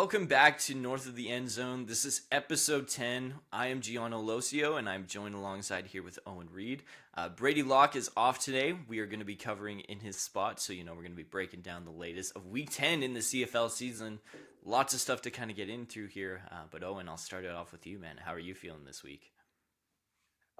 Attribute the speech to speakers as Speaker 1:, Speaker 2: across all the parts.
Speaker 1: Welcome back to North of the End Zone. This is episode 10. I am Geono Aloisio, and I'm joined alongside here with Owen Reid. Brady Locke is off today. We are going to be covering in his spot, so we're going to be breaking down the latest of Week 10 in the CFL season. Lots of stuff to kind of get into here, but Owen, I'll start it off with you, man. How are you feeling this week?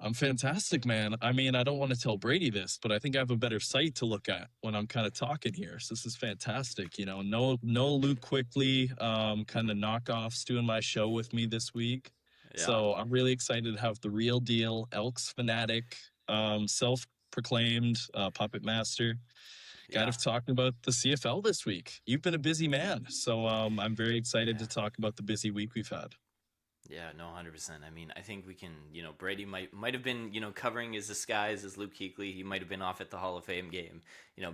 Speaker 2: I'm fantastic, man. I mean, I don't want to tell Brady this, but I think I have a better site to look at when I'm kind of talking here. So this is fantastic. No Luke Quickly, kind of knockoffs doing my show with me this week.
Speaker 1: Yeah,
Speaker 2: So I'm really excited to have the real deal Elks fanatic, self-proclaimed puppet master, kind
Speaker 1: yeah,
Speaker 2: of talking about the CFL this week. You've been a busy man, so I'm very excited
Speaker 1: yeah.
Speaker 2: to talk about the busy week we've had.
Speaker 1: Yeah, no, 100%. I mean, I think we can, Brady might have been, covering his disguise as Luke Kuechly. He might have been off at the Hall of Fame game,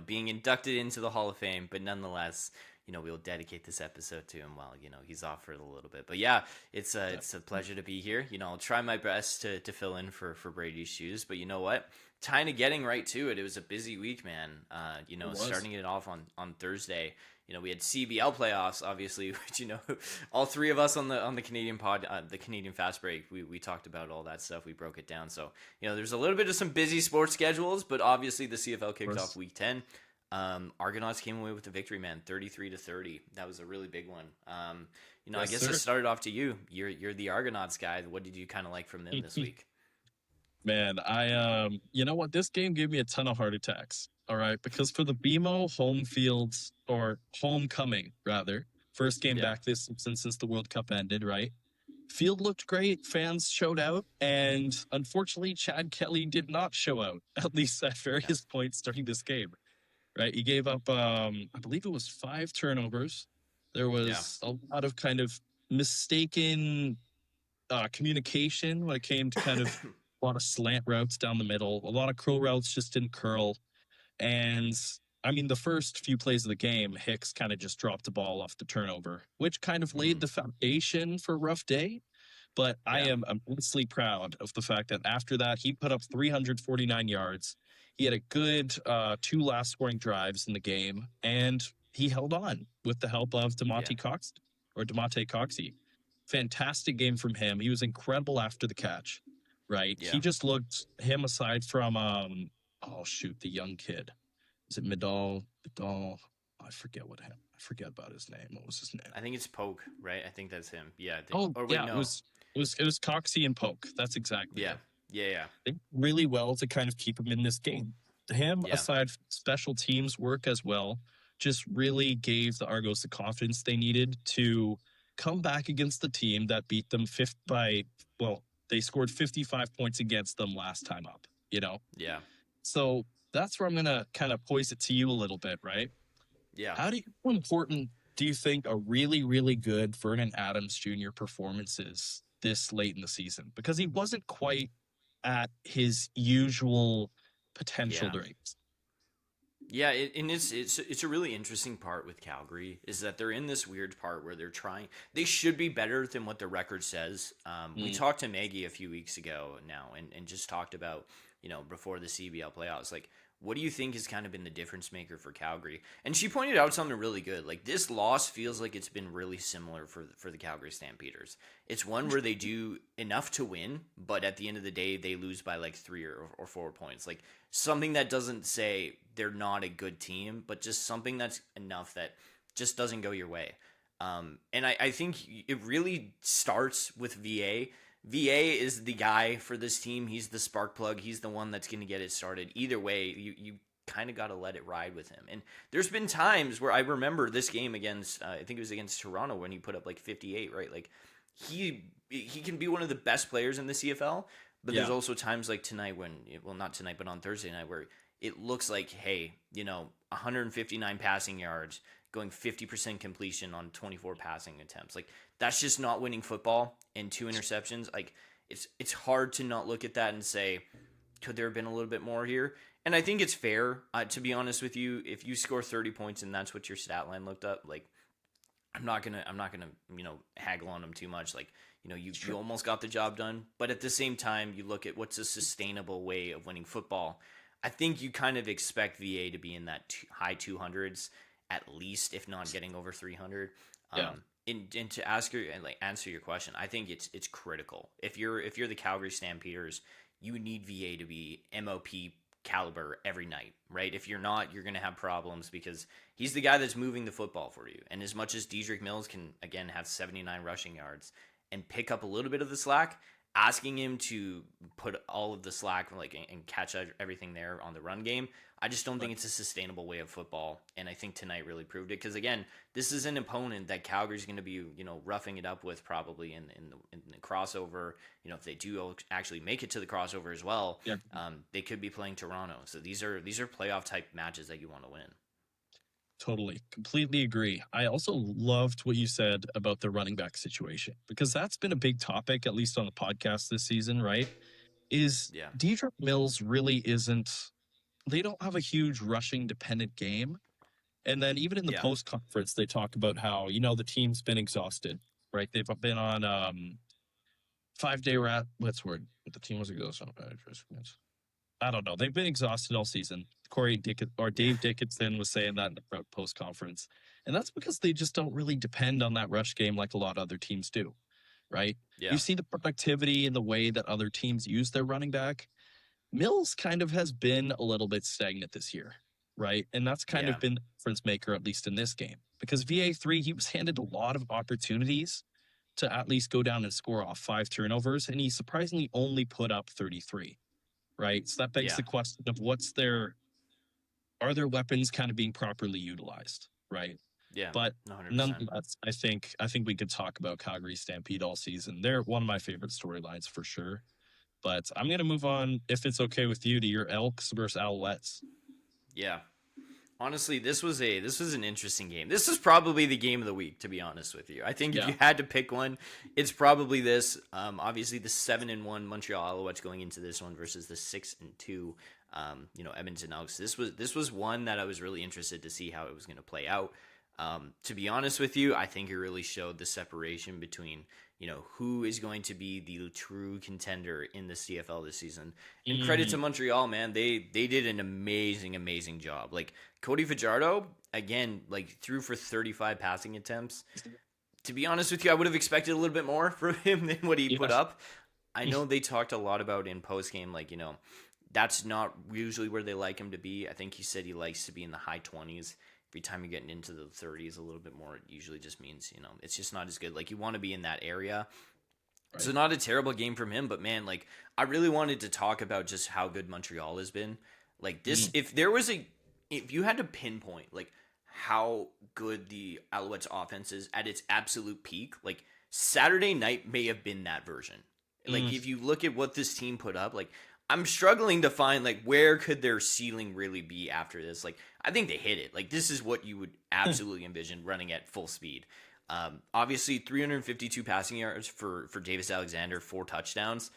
Speaker 1: being inducted into the Hall of Fame, but nonetheless, we'll dedicate this episode to him while, he's off for a little bit. But yeah, it's a pleasure to be here. I'll try my best to fill in for Brady's shoes, but you know what? Kind of getting right to it. It was a busy week, man.
Speaker 2: It was.
Speaker 1: Starting it off on Thursday. We had CBL playoffs, obviously, which all three of us on the Canadian pod, the Canadian Fast Break, we talked about all that stuff. We broke it down. So there's a little bit of some busy sports schedules, but obviously the CFL kicked off Week 10. Argonauts came away with the victory, man, 33-30. That was a really big one. I
Speaker 2: Yes,
Speaker 1: guess I
Speaker 2: sir.
Speaker 1: started off to you. You're the Argonauts guy. What did you kind of like from them this week?
Speaker 2: Man, you know what? This game gave me a ton of heart attacks. All right, because for the BMO home fields or homecoming rather, first game
Speaker 1: Yeah,
Speaker 2: back this since the World Cup ended, right? Field looked great, fans showed out, and unfortunately, Chad Kelly did not show out at least at
Speaker 1: yeah,
Speaker 2: various points during this game. Right, he gave up, I believe it was 5 turnovers. There
Speaker 1: yeah,
Speaker 2: was a lot of kind of mistaken communication when it came to kind of a lot of slant routes down the middle. A lot of curl routes just didn't curl. And I mean, the first few plays of the game, Hicks kind of just dropped the ball off the turnover, which kind of laid
Speaker 1: hmm
Speaker 2: the foundation for a rough day. But I
Speaker 1: yeah,
Speaker 2: am immensely proud of the fact that after that, he put up 349 yards. He had a good two last scoring drives in the game, and he held on with the help of
Speaker 1: yeah,
Speaker 2: Demonte Coxey. Fantastic game from him. He was incredible after the catch, right? He
Speaker 1: yeah.
Speaker 2: just looked him aside from oh shoot, the young kid. Is it Midal? I forget about his name. What was his name?
Speaker 1: I think it's Poke, right? I think that's him. Yeah, I think.
Speaker 2: Oh
Speaker 1: Or wait,
Speaker 2: yeah,
Speaker 1: no.
Speaker 2: it was Coxey and Polk. That's exactly
Speaker 1: Yeah,
Speaker 2: it.
Speaker 1: yeah, yeah,
Speaker 2: They did really well to kind of keep him in this game. Him,
Speaker 1: yeah,
Speaker 2: aside from special teams work as well, just really gave the Argos the confidence they needed to come back against the team that beat them fifth by well, they scored 55 points against them last time up, you know?
Speaker 1: yeah,
Speaker 2: So that's where I'm gonna kind of poise it to you a little bit, right?
Speaker 1: yeah.
Speaker 2: How important do you think a really, really good Vernon Adams Jr. performance is this late in the season? Because he wasn't quite at his usual potential
Speaker 1: Yeah.
Speaker 2: during.
Speaker 1: Yeah, and it's a really interesting part with Calgary is that they're in this weird part where they're trying. They should be better than what the record says. We
Speaker 2: Mm,
Speaker 1: talked to Maggie a few weeks ago now, and just talked about before the CBL playoffs, like what do you think has kind of been the difference maker for Calgary? And she pointed out something really good. Like this loss feels like it's been really similar for the Calgary Stampeders. It's one where they do enough to win, but at the end of the day, they lose by like 3 or 4 points. Like something that doesn't say they're not a good team, but just something that's enough that just doesn't go your way. And I think it really starts with VA. VA is the guy for this team. He's the spark plug. He's the one that's going to get it started. Either way, you kind of got to let it ride with him. And there's been times where I remember this game against, I think it was against Toronto when he put up like 58, right? Like he can be one of the best players in the CFL, but there's
Speaker 2: yeah,
Speaker 1: also times like tonight when, well, not tonight, but on Thursday night where it looks like, hey, 159 passing yards, going 50% completion on 24 passing attempts. Like that's just not winning football. And 2 interceptions, like it's hard to not look at that and say, could there have been a little bit more here? And I think it's fair, to be honest with you. If you score 30 points and that's what your stat line looked up, like I'm not gonna haggle on them too much. Like you
Speaker 2: sure.
Speaker 1: almost got the job done, but at the same time, you look at what's a sustainable way of winning football. I think you kind of expect VA to be in that high 200s at least, if not getting over 300.
Speaker 2: Yeah.
Speaker 1: and to ask your and like answer your question, I think it's critical. If you're the Calgary Stampeders, you need VA to be MOP caliber every night, right? If you're not, you're going to have problems because he's the guy that's moving the football for you. And as much as Dedrick Mills can again have 79 rushing yards and pick up a little bit of the slack, asking him to put all of the slack like and catch everything there on the run game, I just don't think it's a sustainable way of football. And I think tonight really proved it because again, this is an opponent that Calgary's going to be roughing it up with probably in the crossover. If they do actually make it to the crossover as well,
Speaker 2: Yeah.
Speaker 1: they could be playing Toronto. So these are playoff type matches that you want to win.
Speaker 2: Totally. Completely agree. I also loved what you said about the running back situation because that's been a big topic, at least on the podcast this season, right? Is
Speaker 1: Yeah,
Speaker 2: Dedrick Mills really isn't, they don't have a huge rushing dependent game. And then even in the
Speaker 1: yeah,
Speaker 2: post conference, they talk about how, the team's been exhausted, right? They've been on 5 day rat. What's the word? The team was exhausted. I don't know. They've been exhausted all season.
Speaker 1: yeah,
Speaker 2: Dave Dickinson was saying that in the post conference, and that's because they just don't really depend on that rush game like a lot of other teams do, right? You
Speaker 1: yeah,
Speaker 2: see the productivity in the way that other teams use their running back. Mills kind of has been a little bit stagnant this year, right? And that's kind
Speaker 1: yeah,
Speaker 2: of been the difference maker, at least in this game, because VA3 he was handed a lot of opportunities to at least go down and score off 5 turnovers, and he surprisingly only put up 33, right? So that begs
Speaker 1: yeah,
Speaker 2: the question of are their weapons kind of being properly utilized, right?
Speaker 1: yeah,
Speaker 2: But
Speaker 1: 100%.
Speaker 2: nonetheless, I think we could talk about Calgary Stampede all season. They're one of my favorite storylines for sure. But I'm gonna move on, if it's okay with you, to your Elks versus Alouettes.
Speaker 1: Yeah. Honestly, this was an interesting game. This is probably the game of the week, to be honest with you. I think if
Speaker 2: Yeah.
Speaker 1: you had to pick one, it's probably this. Obviously, the 7-1 Montreal Alouettes going into this one versus the 6-2, Edmonton Elks. This was one that I was really interested to see how it was going to play out. To be honest with you, I think it really showed the separation between who is going to be the true contender in the CFL this season. And credit to
Speaker 2: Mhm.
Speaker 1: Montreal, man, they did an amazing job. Like Cody Fajardo again, like threw for 35 passing attempts. To be honest with you, I would have expected a little bit more from him than what he
Speaker 2: Yeah.
Speaker 1: put up. I know they talked a lot about in post game, like that's not usually where they like him to be. I think he said he likes to be in the high 20s. Every time you're getting into the 30s a little bit more, it usually just means, it's just not as good. Like you want to be in that area. So
Speaker 2: Right.
Speaker 1: not a terrible game from him, but man, like I really wanted to talk about just how good Montreal has been. Like this,
Speaker 2: Mhm.
Speaker 1: if you had to pinpoint like how good the Alouettes offense is at its absolute peak, like Saturday night may have been that version. Like
Speaker 2: Mm.
Speaker 1: if you look at what this team put up, like I'm struggling to find like where could their ceiling really be after this. Like I think they hit it. Like this is what you would absolutely envision running at full speed. Obviously, 352 passing yards for Davis Alexander, 4 touchdowns.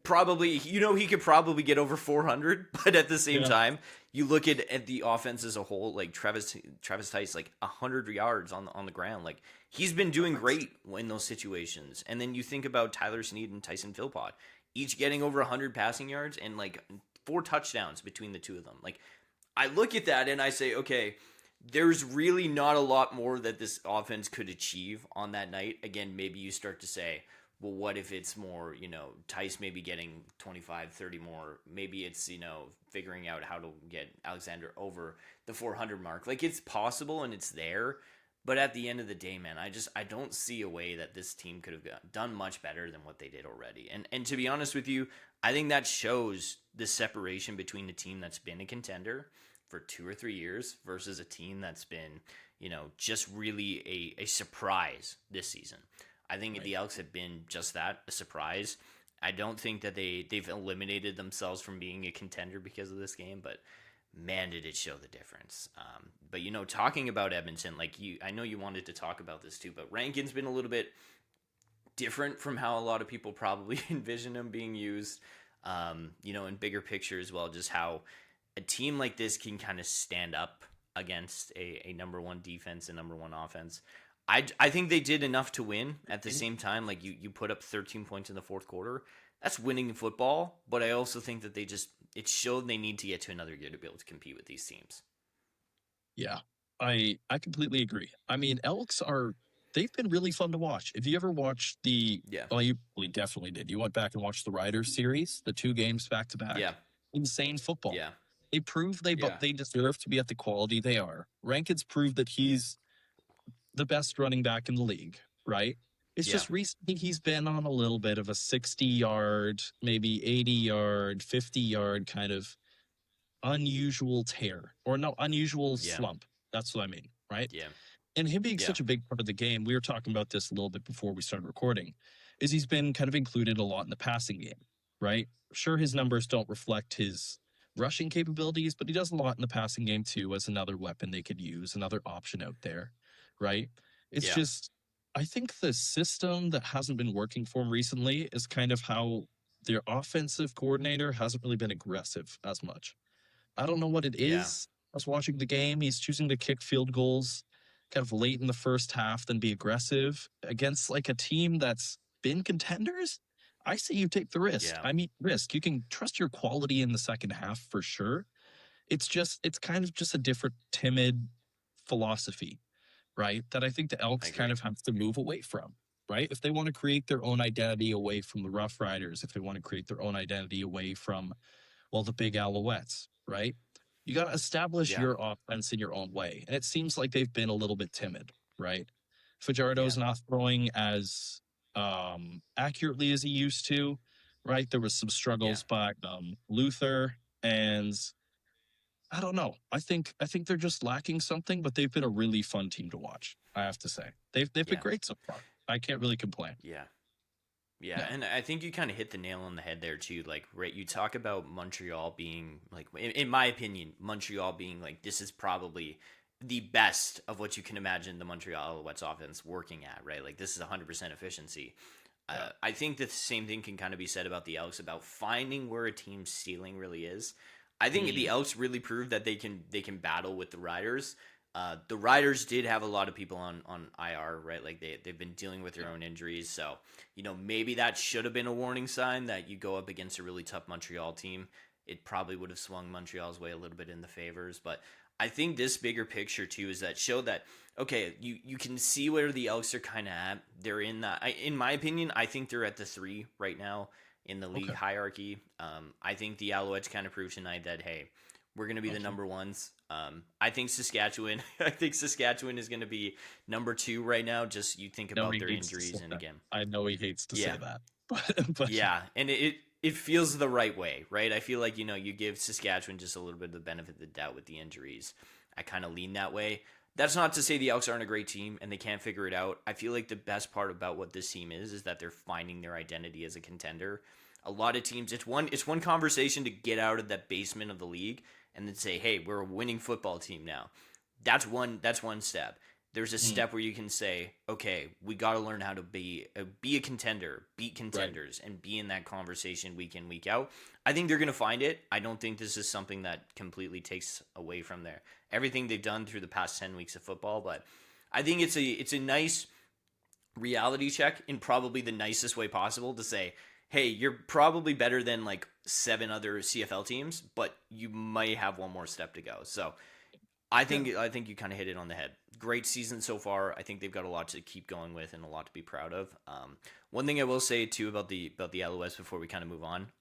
Speaker 1: Probably, he could probably get over 400, but at the same
Speaker 2: Yeah.
Speaker 1: time, you look at the offense as a whole. Like Travis Tice, like 100 yards on the ground. Like he's been doing great in those situations. And then you think about Tyler Snead and Tyson Philpott, each getting over 100 passing yards and like 4 touchdowns between the two of them. Like I look at that and I say, okay, there's really not a lot more that this offense could achieve on that night. Again, maybe you start to say, well, what if it's more, Tice maybe getting 25, 30 more. Maybe it's, figuring out how to get Alexander over the 400 mark. Like it's possible and it's there. But at the end of the day, man, I don't see a way that this team could have done much better than what they did already. And to be honest with you, I think that shows the separation between the team that's been a contender for 2 or 3 years versus a team that's been, just really a surprise this season. I think
Speaker 2: Right.
Speaker 1: the Elks have been just that, a surprise. I don't think that they've eliminated themselves from being a contender because of this game, but man, did it show the difference. But talking about Edmonton, like I know you wanted to talk about this too, but Rankin's been a little bit different from how a lot of people probably envision him being used. In bigger picture as well, just how a team like this can kind of stand up against a number one defense and number one offense. I think they did enough to win. At the same time, like you put up 13 points in the fourth quarter. That's winning football, but I also think that it showed they need to get to another year to be able to compete with these teams.
Speaker 2: Yeah. I completely agree. I mean, Elks are they've been really fun to watch. If you ever watched the,
Speaker 1: Yeah.
Speaker 2: well, you probably definitely did. You went back and watched the Riders series, the 2 games back to
Speaker 1: Yeah.
Speaker 2: back. Insane football.
Speaker 1: Yeah.
Speaker 2: They proved
Speaker 1: Yeah.
Speaker 2: they deserve to be at the quality they are. Rankin's proved that he's the best running back in the league, right? It's
Speaker 1: Yeah.
Speaker 2: just recently he's been on a little bit of a 60-yard, maybe 80-yard, 50-yard kind of unusual tear, or no, unusual
Speaker 1: Yeah.
Speaker 2: slump. That's what I mean, right?
Speaker 1: Yeah.
Speaker 2: And him being
Speaker 1: Yeah.
Speaker 2: such a big part of the game, we were talking about this a little bit before we started recording, is he's been kind of included a lot in the passing game, right? Sure, his numbers don't reflect his rushing capabilities, but he does a lot in the passing game too, as another weapon they could use, another option out there, right? It's
Speaker 1: Yeah.
Speaker 2: just, I think the system that hasn't been working for him recently is kind of how their offensive coordinator hasn't really been aggressive as much. I don't know what it
Speaker 1: Yeah.
Speaker 2: is. I was watching the game. He's choosing to kick field goals kind of late in the first half, then be aggressive against like a team that's been contenders. I say you take the risk.
Speaker 1: Yeah.
Speaker 2: I mean, risk. You can trust your quality in the second half for sure. It's kind of just a different, timid philosophy, right? That I think the
Speaker 1: I
Speaker 2: Elks kind
Speaker 1: agree.
Speaker 2: of have to move away from, right? If they want to create their own identity away from the Rough Riders, if they want to create their own identity away from, well, the big Alouettes, right? You got to establish
Speaker 1: Yeah.
Speaker 2: your offense in your own way. And it seems like they've been a little bit timid, right? Fajardo's
Speaker 1: Yeah.
Speaker 2: not throwing as accurately as he used to, right? There was some
Speaker 1: Yeah.
Speaker 2: struggles by Luther, and I don't know. I think they're just lacking something, but they've been a really fun team to watch. I have to say they've been
Speaker 1: Yeah.
Speaker 2: great so far. I can't really complain.
Speaker 1: Yeah. Yeah,
Speaker 2: Yeah.
Speaker 1: and I think you kind of hit the nail on the head there too. Like, right, you talk about Montreal being like, in my opinion, Montreal being like this is probably the best of what you can imagine the Montreal Alouettes offense working at. Right, like this is 100% efficiency.
Speaker 2: Yeah.
Speaker 1: I think the same thing can kind of be said about the Elks about finding where a team's ceiling really is. I think the
Speaker 2: Mm,
Speaker 1: Elks really proved that they can battle with the Riders. The Riders did have a lot of people on IR, right? Like they've been dealing with their
Speaker 2: yeah.
Speaker 1: own injuries, so maybe that should have been a warning sign that you go up against a really tough Montreal team. It probably would have swung Montreal's way a little bit in the favors, but I think this bigger picture too is that show that okay, you can see where the Elks are kind of at. They're in that. In my opinion, I think they're at the 3 right now in the league
Speaker 2: Okay.
Speaker 1: hierarchy. I think the Alouettes kind of proved tonight that hey, we're going to be the
Speaker 2: Okay.
Speaker 1: number ones. I think Saskatchewan. I think Saskatchewan is going to be number 2 right now. Just you think
Speaker 2: No,
Speaker 1: about
Speaker 2: he
Speaker 1: their
Speaker 2: hates to say
Speaker 1: injuries, and
Speaker 2: that.
Speaker 1: again,
Speaker 2: I know he hates to say
Speaker 1: yeah,
Speaker 2: that, but
Speaker 1: yeah, and it feels the right way, right? I feel like you give Saskatchewan just a little bit of the benefit of the doubt with the injuries. I kind of lean that way. That's not to say the Elks aren't a great team and they can't figure it out. I feel like the best part about what this team is that they're finding their identity as a contender. A lot of teams, it's one conversation to get out of that basement of the league and then say, hey, we're a winning football team now. That's one step. There's a
Speaker 2: mm,
Speaker 1: step where you can say, okay, we got to learn how to be a contender, beat
Speaker 2: right.
Speaker 1: contenders, and be in that conversation week in week out. I think they're going to find it. I don't think this is something that completely takes away from their everything they've done through the past 10 weeks of football. But I think it's a nice reality check in probably the nicest way possible to say, hey, you're probably better than like 7 other CFL teams, but you might have one more step to go. So I
Speaker 2: Yeah.
Speaker 1: think I think you kind of hit it on the head. Great season so far. I think they've got a lot to keep going with and a lot to be proud of. One thing I will say too about the Alouettes before we kind of move on.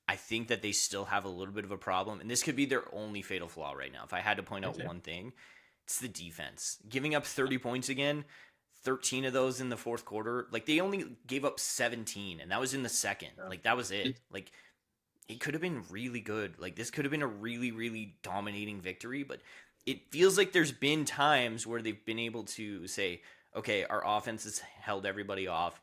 Speaker 1: I think that they still have a little bit of a problem, and this could be their only fatal flaw right now. If I had to point out
Speaker 2: Okay.
Speaker 1: one thing, it's the defense. Giving up 30 points again, 13 of those in the fourth quarter. Like they only gave up 17, and that was in the second.
Speaker 2: Yeah.
Speaker 1: Like that was it.
Speaker 2: It,
Speaker 1: Like it could have been really good. Like this could have been a really, really dominating victory, but it feels like there's been times where they've been able to say, okay, our offense has held everybody off.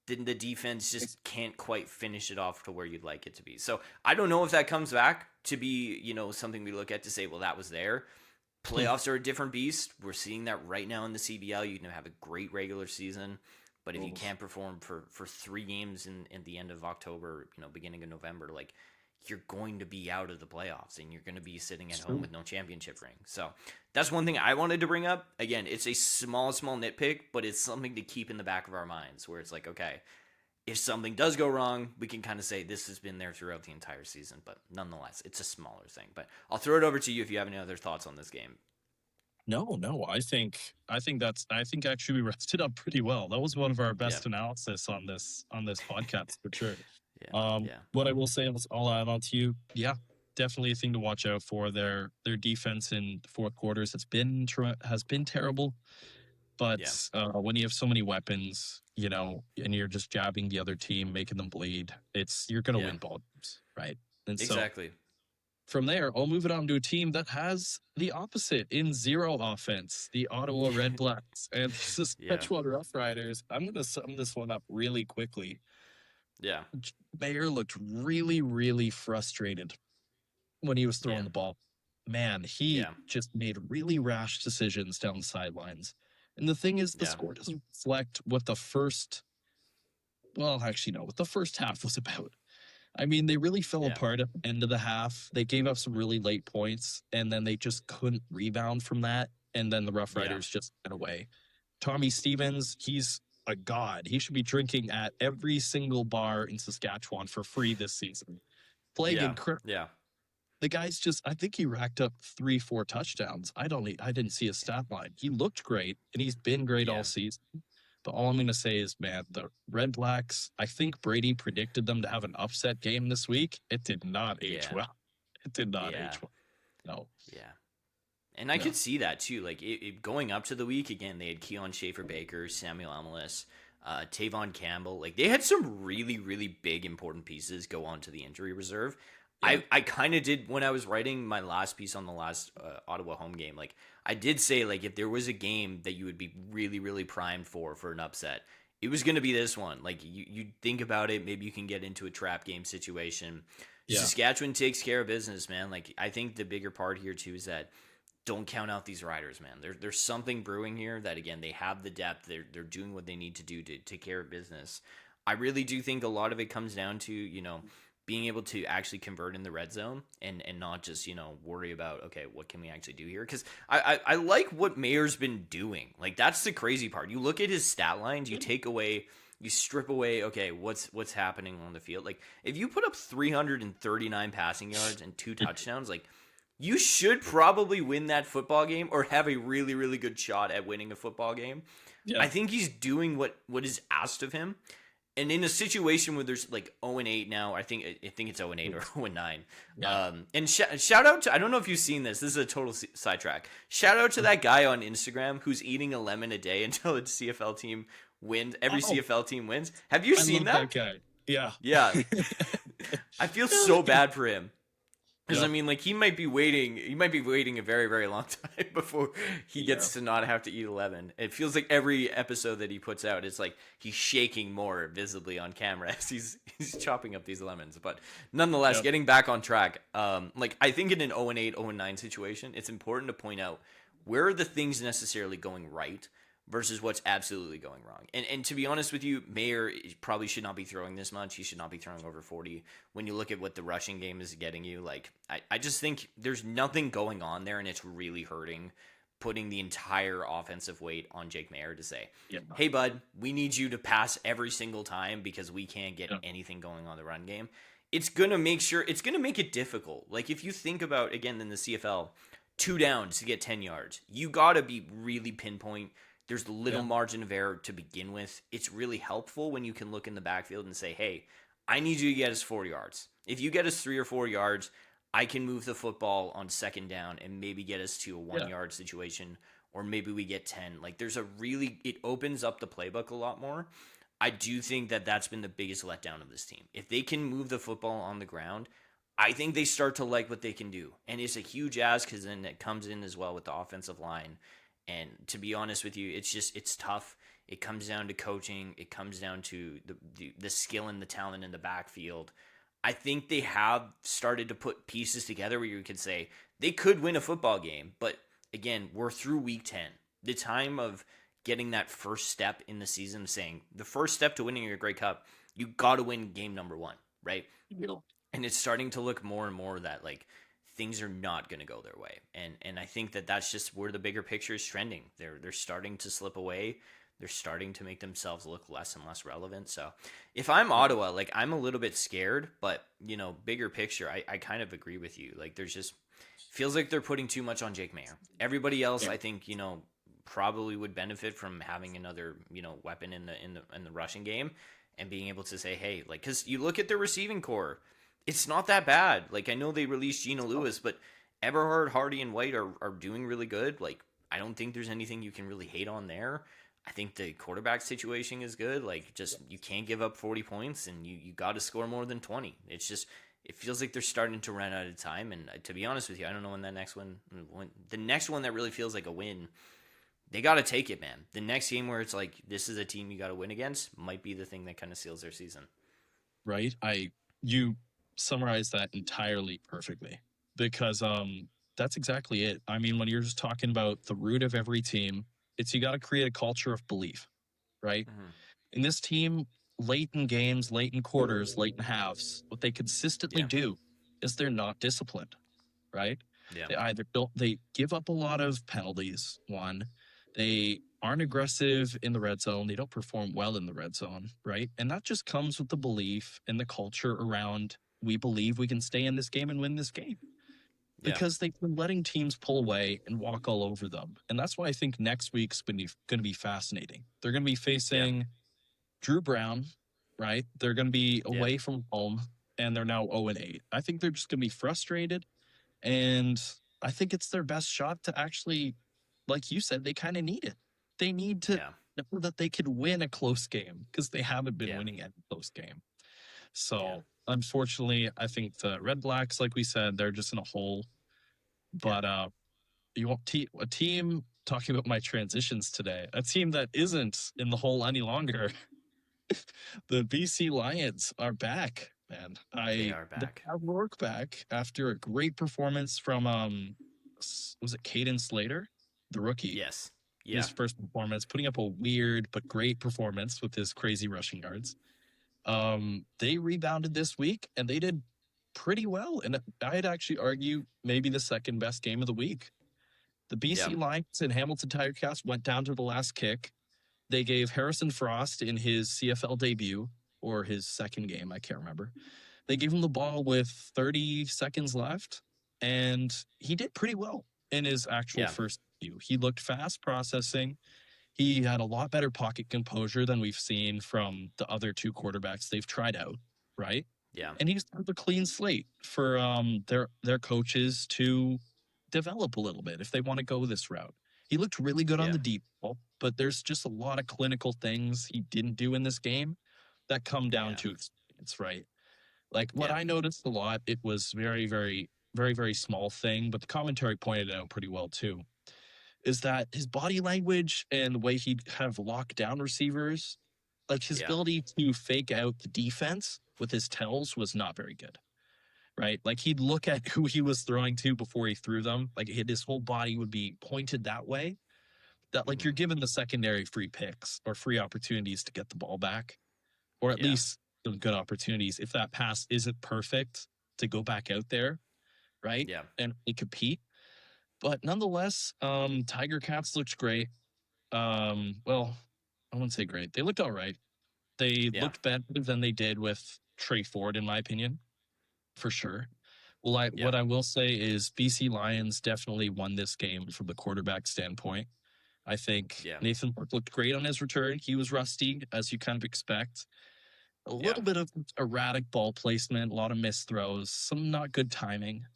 Speaker 1: Then the defense
Speaker 2: it's,
Speaker 1: just can't quite finish it off to where you'd like it to be. So I don't know if that comes back to be, something we look at to say, well, that was there.
Speaker 2: hmm,
Speaker 1: Playoffs are a different beast. We're seeing that right now in the CBL. You can have a great regular season, but if you
Speaker 2: oof.
Speaker 1: can't perform for 3 games in the end of October, beginning of November, like you're going to be out of the playoffs and you're going to be sitting at
Speaker 2: It's
Speaker 1: home
Speaker 2: true.
Speaker 1: with no championship ring. So that's one thing I wanted to bring up. Again, it's a small nitpick, but it's something to keep in the back of our minds where it's like, okay, if something does go wrong, we can kind of say this has been there throughout the entire season. But nonetheless, it's a smaller thing. But I'll throw it over to you if you have any other thoughts on this game.
Speaker 2: No. I think actually we rested up pretty well. That was one of our
Speaker 1: Yeah,
Speaker 2: best analysis on this podcast for sure.
Speaker 1: yeah, yeah,
Speaker 2: What I will say, I'll add on to you. Yeah, definitely a thing to watch out for. Their defense in the fourth quarters has been terrible.
Speaker 1: yeah,
Speaker 2: But when you have so many weapons, and you're just jabbing the other team, making them bleed, you're gonna
Speaker 1: yeah.
Speaker 2: win ball games, right? And so
Speaker 1: Exactly.
Speaker 2: from there, I'll move it on to a team that has the opposite in zero offense, the Ottawa Red Blacks and the
Speaker 1: Yeah,
Speaker 2: Saskatchewan Roughriders. I'm going to sum this one up really quickly.
Speaker 1: yeah,
Speaker 2: Mayer looked really, really frustrated when he was
Speaker 1: yeah,
Speaker 2: throwing the ball. Man, he
Speaker 1: yeah,
Speaker 2: just made really rash decisions down the sidelines. And the thing is, the
Speaker 1: yeah,
Speaker 2: score doesn't reflect what actually, no, what the first half was about. I mean, they really fell
Speaker 1: yeah,
Speaker 2: apart at the end of the half. They gave up some really late points, and then they just couldn't rebound from that. And then the Rough
Speaker 1: yeah,
Speaker 2: Riders just went away. Tommy Stevens, he's a god. He should be drinking at every single bar in Saskatchewan for free this season. Playing
Speaker 1: yeah,
Speaker 2: incredible.
Speaker 1: yeah,
Speaker 2: The guy's I think he racked up 3, 4 touchdowns. I didn't see his stat line. He looked great, and he's been great all
Speaker 1: yeah,
Speaker 2: season. But all I'm going to say is, man, the Red Blacks, I think Brady predicted them to have an upset game this week. It did not age
Speaker 1: yeah,
Speaker 2: well. It did not
Speaker 1: yeah,
Speaker 2: age well. No,
Speaker 1: yeah. And I
Speaker 2: no.
Speaker 1: could see that too. Like going up to the week again, they had Keon Schaefer-Baker, Samuel Amelis, Tavon Campbell. Like they had some really, really big important pieces go on to the injury reserve.
Speaker 2: Yeah.
Speaker 1: I kind of did when I was writing my last piece on the last Ottawa home game. Like I did say, like if there was a game that you would be really, really primed for an upset, it was going to be this one. Like you think about it, maybe you can get into a trap game situation.
Speaker 2: Yeah.
Speaker 1: Saskatchewan takes care of business, man. Like I think the bigger part here too is that don't count out these riders, man. There's something brewing here that again they have the depth. They're doing what they need to do to take care of business. I really do think a lot of it comes down to being able to actually convert in the red zone and not just worry about okay what can we actually do here because I like what Mayer's been doing. Like that's the crazy part. You look at his stat lines, you strip away okay what's happening on the field. Like if you put up 339 passing yards and 2 touchdowns, like you should probably win that football game or have a really, really good shot at winning a football game.
Speaker 2: Yeah.
Speaker 1: I think he's doing what is asked of him. And in a situation where there's like 0-8 now, I think it's 0-8 or 0-9.
Speaker 2: Yeah.
Speaker 1: And shout out to I don't know if you've seen this. This is a total sidetrack. Shout out to that guy on Instagram who's eating a lemon a day until a CFL team wins. Every
Speaker 2: Oh,
Speaker 1: CFL team wins. Have you
Speaker 2: I
Speaker 1: seen
Speaker 2: love that
Speaker 1: that?
Speaker 2: guy. Yeah.
Speaker 1: Yeah. I feel so bad for him. Because I
Speaker 2: Yep.
Speaker 1: mean, like he might be waiting. He might be waiting a very, very long time before he
Speaker 2: Yeah.
Speaker 1: gets to not have to eat 11. It feels like every episode that he puts out, it's like he's shaking more visibly on camera as he's chopping up these lemons. But nonetheless,
Speaker 2: Yep.
Speaker 1: getting back on track. Like I think in an 0-8, 0-9 situation, it's important to point out where are the things necessarily going right versus what's absolutely going wrong. And to be honest with you, Mayer probably should not be throwing this much. He should not be throwing over 40. When you look at what the rushing game is getting you, like I just think there's nothing going on there and it's really hurting putting the entire offensive weight on Jake Mayer to say,
Speaker 2: Yeah.
Speaker 1: "Hey bud, we need you to pass every single time because we can't get
Speaker 2: Yeah.
Speaker 1: anything going on the run game." It's going to make it difficult. Like if you think about again in the CFL, 2 downs to get 10 yards. You got to be really pinpoint. There's little
Speaker 2: Yeah.
Speaker 1: margin of error to begin with. It's really helpful when you can look in the backfield and say, hey, I need you to get us 4 yards. If you get us 3 or 4 yards, I can move the football on second down and maybe get us to a one
Speaker 2: Yeah.
Speaker 1: yard situation, or maybe we get 10. Like, it opens up the playbook a lot more. I do think that that's been the biggest letdown of this team. If they can move the football on the ground, I think they start to like what they can do. And it's a huge ask because then it comes in as well with the offensive line. And to be honest with you, it's tough. It comes down to coaching. It comes down to the skill and the talent in the backfield. I think they have started to put pieces together where you could say they could win a football game. But again, we're through week 10. The time of getting that first step in the season, saying the first step to winning your Grey Cup, you got to win game number 1, right?
Speaker 2: Yeah.
Speaker 1: And it's starting to look more and more that like things are not going to go their way, and I think that that's just where the bigger picture is trending. They're starting to slip away. they're starting to make themselves look less and less relevant. So if I'm Ottawa, like I'm a little bit scared, but bigger picture, I kind of agree with you. Like there's just feels like they're putting too much on Jake Mayer. Everybody else,
Speaker 2: Yeah.
Speaker 1: I think, probably would benefit from having another, weapon in the rushing game and being able to say, hey, like, because you look at their receiving core, it's not that bad. Like I know they released Geno Lewis, but Eberhard, Hardy, and White are doing really good. Like I don't think there's anything you can really hate on there. I think the quarterback situation is good. Like just you can't give up 40 points and you got to score more than 20. It's just it feels like they're starting to run out of time. And to be honest with you, I don't know when the next one that really feels like a win. They got to take it, man. The next game where it's like this is a team you got to win against might be the thing that kind of seals their season.
Speaker 2: Right. You summarized that entirely perfectly because that's exactly it. I mean, when you're just talking about the root of every team, it's you got to create a culture of belief, right?
Speaker 1: Mm-hmm.
Speaker 2: In this team, late in games, late in quarters, late in halves, what they consistently
Speaker 1: Yeah.
Speaker 2: do is they're not disciplined, right?
Speaker 1: Yeah.
Speaker 2: They give up a lot of penalties, one. They aren't aggressive in the red zone. They don't perform well in the red zone, right? And that just comes with the belief and the culture around we believe we can stay in this game and win this game
Speaker 1: Yeah.
Speaker 2: because they've been letting teams pull away and walk all over them. And that's why I think next week's going to be fascinating. They're going to be
Speaker 1: Yeah.
Speaker 2: facing Drew Brown, right? They're going to be
Speaker 1: Yeah.
Speaker 2: away from home and they're now 0-8. I think they're just going to be frustrated. And I think it's their best shot to actually, like you said, they kind of need it. They need to
Speaker 1: Yeah.
Speaker 2: know that they could win a close game because they haven't been
Speaker 1: Yeah.
Speaker 2: winning a close game.
Speaker 1: Yeah.
Speaker 2: So unfortunately, I think the Red Blacks, like we said, they're just in a hole.
Speaker 1: Yeah.
Speaker 2: But you want a team talking about my transitions today, a team that isn't in the hole any longer. The BC Lions are back, man.
Speaker 1: They are
Speaker 2: They
Speaker 1: back.
Speaker 2: have Rourke back after a great performance from was it Caden Slater, the rookie?
Speaker 1: Yes.
Speaker 2: His
Speaker 1: Yeah.
Speaker 2: first performance, putting up a weird but great performance with his crazy rushing yards. They rebounded this week and they did pretty well. And I'd actually argue maybe the second best game of the week. The
Speaker 1: Yeah.
Speaker 2: BC Lions and Hamilton Tigercats went down to the last kick. They gave Harrison Frost in his CFL debut or his second game, I can't remember. They gave him the ball with 30 seconds left, and he did pretty well in his actual
Speaker 1: Yeah.
Speaker 2: first debut. He looked fast processing. He had a lot better pocket composure than we've seen from the other two quarterbacks they've tried out, right?
Speaker 1: Yeah.
Speaker 2: And he's a clean slate for their coaches to develop a little bit if they want to go this route. He looked really good on
Speaker 1: Yeah.
Speaker 2: the deep ball, but there's just a lot of clinical things he didn't do in this game that come down
Speaker 1: Yeah.
Speaker 2: to experience, right? Like what
Speaker 1: Yeah.
Speaker 2: I noticed a lot, it was very, very, very, very small thing, but the commentary pointed it out pretty well too, is that his body language and the way he'd have locked down receivers, like his
Speaker 1: Yeah.
Speaker 2: ability to fake out the defense with his tells was not very good. Right? Like he'd look at who he was throwing to before he threw them. Like his whole body would be pointed that way. That like
Speaker 1: Mm-hmm.
Speaker 2: you're given the secondary free picks or free opportunities to get the ball back, or at
Speaker 1: Yeah.
Speaker 2: least some good opportunities. If that pass isn't perfect, to go back out there, right?
Speaker 1: Yeah.
Speaker 2: And they compete. But nonetheless, Tiger Cats looked great. Well, I wouldn't say great. They looked all right. They
Speaker 1: Yeah.
Speaker 2: looked better than they did with Trey Ford, in my opinion, for sure. Well,
Speaker 1: Yeah.
Speaker 2: what I will say is BC Lions definitely won this game from the quarterback standpoint. I think
Speaker 1: Yeah.
Speaker 2: Nathan Burke looked great on his return. He was rusty, as you kind of expect. A
Speaker 1: Yeah.
Speaker 2: little bit of erratic ball placement, a lot of missed throws, some not good timing.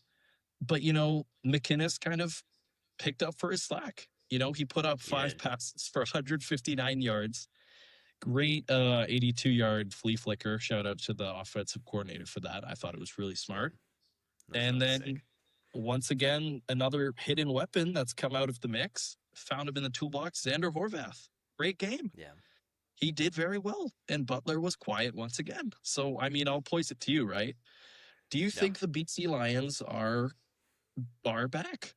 Speaker 2: But, McInnes kind of picked up for his slack. He put up
Speaker 1: He
Speaker 2: 5
Speaker 1: did.
Speaker 2: passes for 159 yards. Great 82-yard flea flicker. Shout out to the offensive coordinator for that. I thought it was really smart.
Speaker 1: That's
Speaker 2: And
Speaker 1: really
Speaker 2: then
Speaker 1: sick.
Speaker 2: once again, another hidden weapon that's come out of the mix. Found him in the toolbox, Xander Horvath. Great game.
Speaker 1: Yeah.
Speaker 2: He did very well. And Butler was quiet once again. So, I mean, I'll place it to you, right? Do you
Speaker 1: Yeah.
Speaker 2: think the BC Lions are back?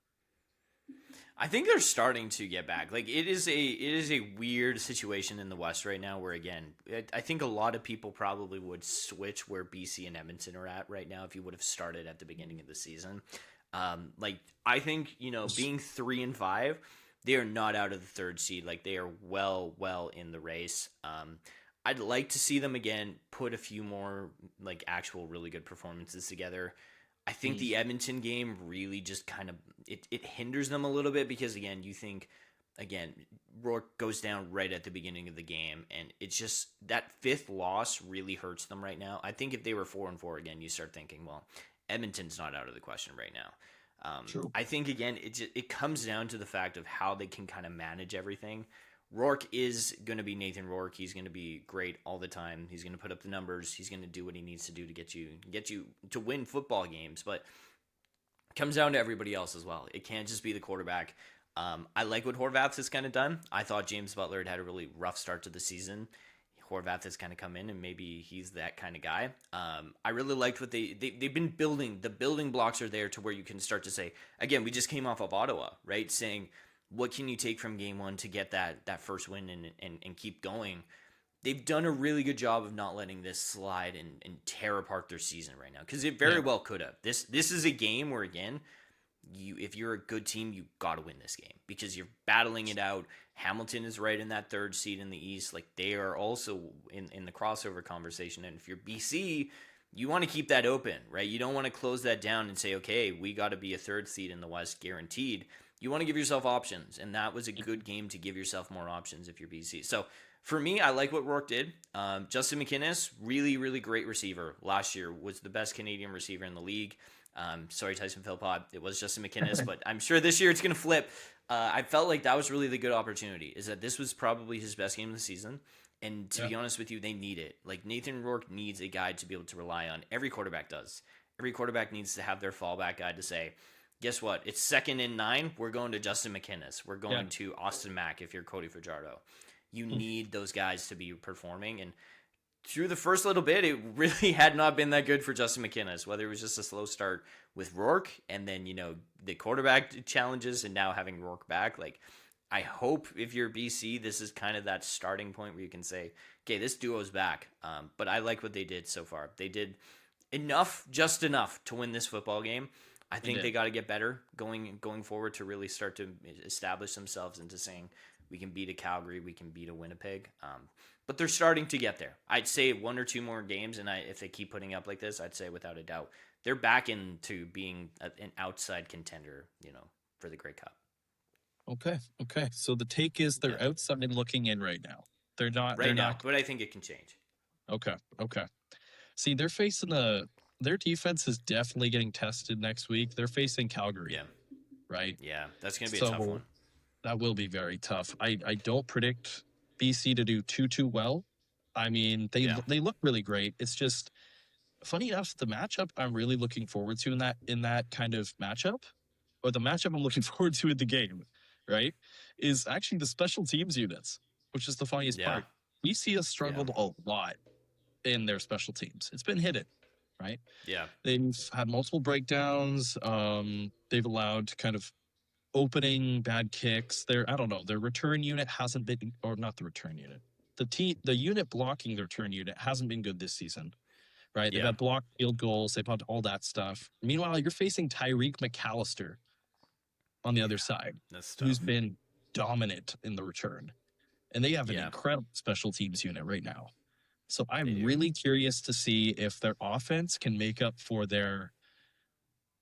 Speaker 1: I think they're starting to get back. Like it is a weird situation in the West right now. Where again, I think a lot of people probably would switch where BC and Edmonton are at right now if you would have started at the beginning of the season. Like I think being 3-5, they are not out of the third seed. Like they are well in the race. I'd like to see them again put a few more like actual really good performances together. I think the Edmonton game really just kind of it hinders them a little bit because again, you think again, Rourke goes down right at the beginning of the game, and it's just that fifth loss really hurts them right now. I think if they were 4-4 again, you start thinking, well, Edmonton's not out of the question right now.
Speaker 2: True.
Speaker 1: I think again, it comes down to the fact of how they can kind of manage everything. Rourke is going to be Nathan Rourke. He's going to be great all the time. He's going to put up the numbers. He's going to do what he needs to do to get you to win football games. But it comes down to everybody else as well. It can't just be the quarterback. I like what Horvath has kind of done. I thought James Butler had a really rough start to the season. Horvath has kind of come in, and maybe he's that kind of guy. I really liked what they've been building. The building blocks are there to where you can start to say, again, we just came off of Ottawa, right? Saying, what can you take from game one to get that first win and keep going? They've done a really good job of not letting this slide and tear apart their season right now, because it very well could have. This is a game where, again, if you're a good team, you got to win this game because you're battling it out. Hamilton is right in that third seed in the East. Like they are also in the crossover conversation. And if you're BC, you want to keep that open, right? You don't want to close that down and say, okay, we got to be a third seed in the West guaranteed. You want to give yourself options. And that was a good game to give yourself more options if you're BC. So for me, I like what Rourke did. Justin McInnes, really, really great receiver. Last year was the best Canadian receiver in the league. Sorry, Tyson Philpott. It was Justin McInnes, but I'm sure this year it's going to flip. I felt like that was really the good opportunity, is that this was probably his best game of the season. And to be honest with you, they need it. Like Nathan Rourke needs a guy to be able to rely on. Every quarterback does. Every quarterback needs to have their fallback guy to say, guess what? It's 2nd and 9. We're going to Justin McInnes. We're going to Austin Mack if you're Cody Fajardo. You need those guys to be performing. And through the first little bit, it really had not been that good for Justin McInnes, whether it was just a slow start with Rourke and then, the quarterback challenges and now having Rourke back. Like, I hope if you're BC, this is kind of that starting point where you can say, okay, this duo's back. But I like what they did so far. They did just enough to win this football game. I think they got to get better going forward to really start to establish themselves into saying we can beat a Calgary, we can beat a Winnipeg. But they're starting to get there. I'd say 1 or 2 more games, and if they keep putting up like this, I'd say without a doubt they're back into being an outside contender, for the Grey Cup.
Speaker 2: Okay. So the take is they're outside looking in right now. They're not
Speaker 1: right now, but I think it can change.
Speaker 2: Okay. See, they're facing their defense is definitely getting tested next week. They're facing Calgary.
Speaker 1: Yeah.
Speaker 2: Right?
Speaker 1: Yeah, that's going to be a tough one.
Speaker 2: That will be very tough. I don't predict BC to do too well. I mean, they look really great. It's just funny enough, the matchup I'm really looking forward to in that kind of matchup, or the matchup I'm looking forward to in the game, right, is actually the special teams units, which is the funniest part. BC has struggled a lot in their special teams. It's been hidden, right?
Speaker 1: Yeah.
Speaker 2: They've had multiple breakdowns. They've allowed kind of opening bad kicks. Their return unit hasn't been, or not the return unit. The unit blocking the return unit hasn't been good this season, right? They've had blocked field goals. They've had all that stuff. Meanwhile, you're facing Tyreek McAllister on the other side, who's been dominant in the return. And they have an incredible special teams unit right now. So I'm really curious to see if their offense can make up for their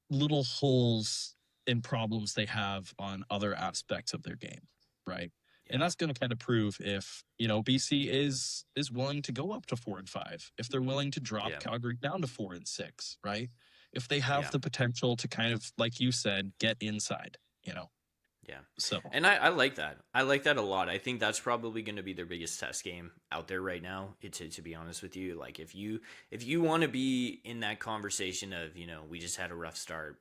Speaker 2: little holes and problems they have on other aspects of their game, right? And that's going to kind of prove if, BC is willing to go up to 4-5, if they're willing to drop Calgary down to 4-6, right? If they have the potential to kind of, like you said, get inside,
Speaker 1: Yeah.
Speaker 2: So,
Speaker 1: and I like that. I like that a lot. I think that's probably going to be their biggest test game out there right now. To be honest with you, like if you want to be in that conversation of, we just had a rough start,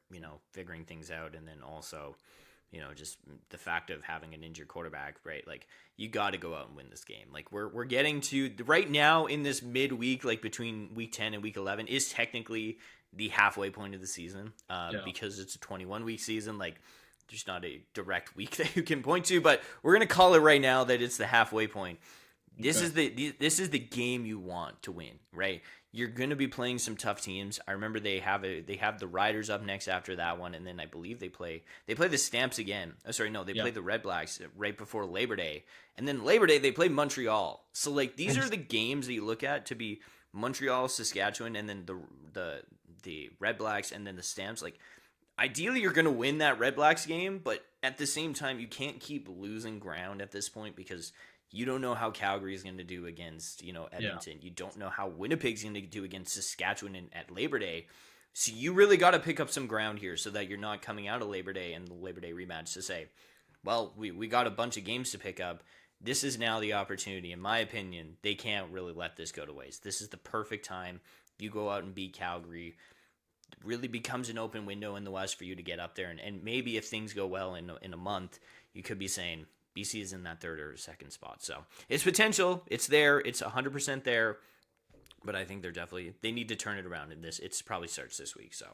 Speaker 1: figuring things out, and then also, just the fact of having an injured quarterback, right? Like you got to go out and win this game. Like we're getting to right now in this midweek, like between week 10 and week 11 is technically the halfway point of the season, because it's a 21-week season. Like there's not a direct week that you can point to, but we're going to call it right now that it's the halfway point. This is the game you want to win, right? you're going to be playing some tough teams. I remember they have the Riders up next after that one, and then I believe they play the Stamps again. Oh, sorry, no, they
Speaker 2: Yeah.
Speaker 1: play the Red Blacks right before Labor Day, and then Labor Day they play Montreal. So like these are the games that you look at to be Montreal, Saskatchewan, and then the Red Blacks, and then the Stamps. Like ideally, you're going to win that Red Blacks game, but at the same time, you can't keep losing ground at this point because you don't know how Calgary is going to do against, Edmonton. You don't know how Winnipeg's going to do against Saskatchewan at Labor Day. So you really got to pick up some ground here so that you're not coming out of Labor Day and the Labor Day rematch to say, well, we got a bunch of games to pick up. This is now the opportunity. In my opinion, they can't really let this go to waste. This is the perfect time. You go out and beat Calgary. It really becomes an open window in the West for you to get up there. And maybe if things go well in a month, you could be saying, BC is in that third or second spot. So it's potential. It's there. It's 100% there. But I think they need to turn it around in this. It's probably starts this week. So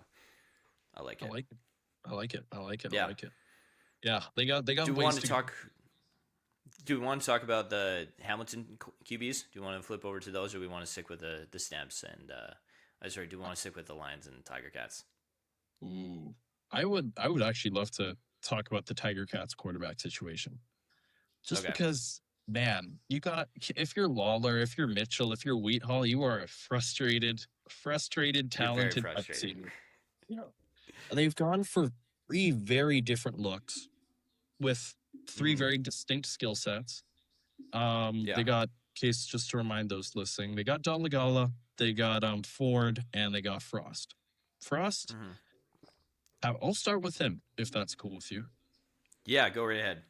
Speaker 1: I like it.
Speaker 2: I like it. I like it. I like it.
Speaker 1: Yeah.
Speaker 2: I like it. Yeah, they got
Speaker 1: Do we
Speaker 2: ways
Speaker 1: want to talk? Do we want to talk about the Hamilton QBs? Do you want to flip over to those, or do we want to stick with the Stamps and? Sorry, do we want to stick with the Lions and Tiger Cats?
Speaker 2: Ooh, I would actually love to talk about the Tiger Cats quarterback situation. Just
Speaker 1: Okay.
Speaker 2: because, man, if you're Lawler, if you're Mitchell, if you're Wheathall, you are a frustrated,
Speaker 1: You're very
Speaker 2: talented wide
Speaker 1: frustrated.
Speaker 2: receiver. Yeah. They've gone for three very different looks with three very distinct skill sets.
Speaker 1: Yeah.
Speaker 2: They got, case just to remind those listening, they got Don Lagala, they got Ford, and they got Frost. Frost, I'll start with him if that's cool with you.
Speaker 1: Yeah, go right ahead.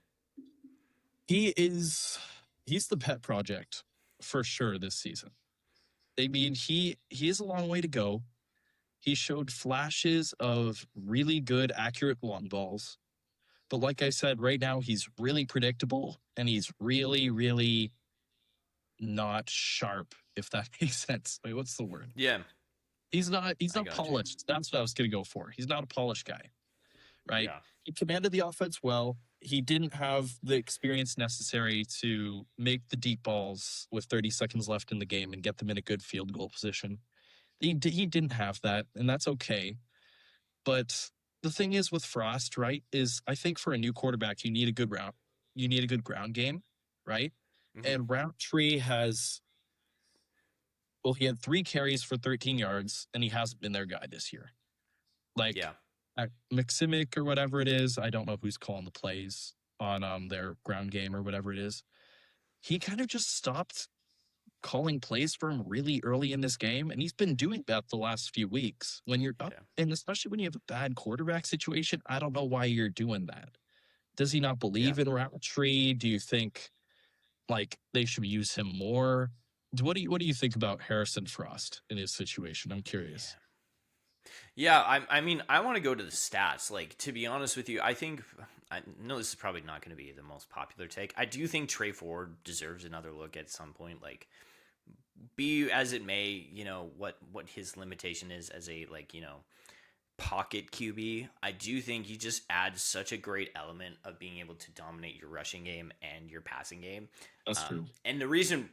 Speaker 2: He's the pet project for sure this season. I mean, he has a long way to go. He showed flashes of really good, accurate long balls. But like I said, right now he's really predictable and he's really, really not sharp, if that makes sense. Wait, what's the word?
Speaker 1: Yeah,
Speaker 2: He's not
Speaker 1: I got you.
Speaker 2: polished. That's what I was gonna go for. He's not a polished guy, right?
Speaker 1: Yeah.
Speaker 2: He commanded the offense well. He didn't have the experience necessary to make the deep balls with 30 seconds left in the game and get them in a good field goal position. He didn't have that, and that's okay. But the thing is with Frost, right, is I think for a new quarterback, you need a good ground game, right? And Roundtree he had 3 carries for 13 yards, and he hasn't been their guy this year. Like,
Speaker 1: Yeah.
Speaker 2: McSimic or whatever it is, I don't know who's calling the plays on their ground game or whatever it is. He kind of just stopped calling plays for him really early in this game, and he's been doing that the last few weeks. When you're up, and especially when you have a bad quarterback situation, I don't know why you're doing that. Does he not believe in Roundtree? Do you think like they should use him more? What do you think about Harrison Frost in his situation? I'm curious.
Speaker 1: Yeah, I mean, I want to go to the stats. Like, to be honest with you, I know this is probably not going to be the most popular take. I do think Trey Ford deserves another look at some point. Like, be as it may, what his limitation is as a pocket QB. I do think he just adds such a great element of being able to dominate your rushing game and your passing game.
Speaker 2: That's true.
Speaker 1: And the reason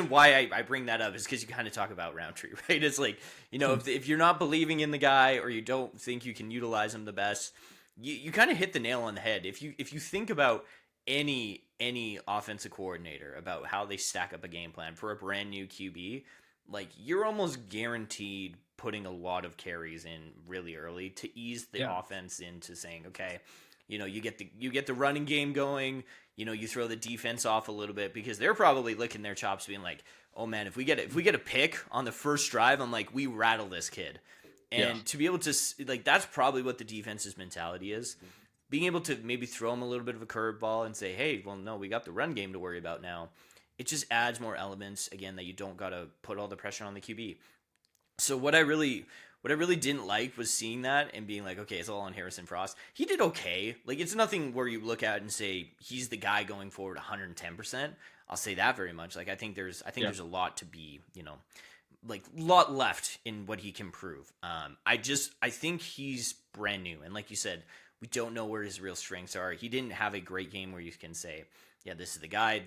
Speaker 1: why I bring that up is because you kind of talk about Roundtree, right? It's like, if you're not believing in the guy or you don't think you can utilize him the best, you kind of hit the nail on the head. If you think about any offensive coordinator about how they stack up a game plan for a brand new QB, like you're almost guaranteed putting a lot of carries in really early to ease the offense into saying, okay, you get the running game going, you throw the defense off a little bit because they're probably licking their chops being like, oh man, if we get a pick on the first drive, I'm like, we rattle this kid. And to be able to, like, that's probably what the defense's mentality is. Being able to maybe throw them a little bit of a curveball and say, hey, well, no, we got the run game to worry about now. It just adds more elements, again, that you don't got to put all the pressure on the QB. So what I really didn't like was seeing that and being like, okay, it's all on Harrison Frost. He did okay. Like, it's nothing where you look at it and say he's the guy going forward 110%. I'll say that very much. Like, I think there's a lot to be, like, lot left in what he can prove. I think he's brand new. And like you said, we don't know where his real strengths are. He didn't have a great game where you can say, yeah, this is the guy.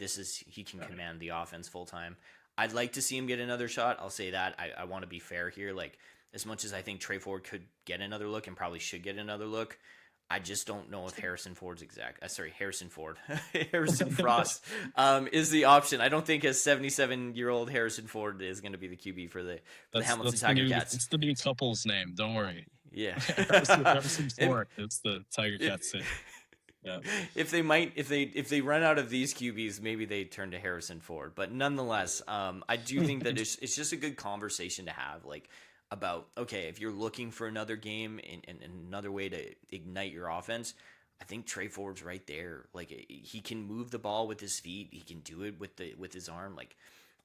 Speaker 1: He can command the offense full time. I'd like to see him get another shot. I'll say that. I want to be fair here. Like, as much as I think Trey Ford could get another look and probably should get another look, I just don't know if Harrison Ford's Harrison Ford, Harrison Frost, is the option. I don't think a 77-year-old Harrison Ford is going to be the QB for the Hamilton Tiger Cats.
Speaker 2: It's the new couple's name. Don't worry.
Speaker 1: Yeah,
Speaker 2: Harrison
Speaker 1: And
Speaker 2: Ford. It's the Tiger Cats. Yeah.
Speaker 1: if they run out of these QBs, maybe they turn to Harrison Ford. But nonetheless, I do think that it's just a good conversation to have, like, about, okay, if you're looking for another game and another way to ignite your offense, I think Trey Ford's right there. Like, he can move the ball with his feet, he can do it with his arm. Like,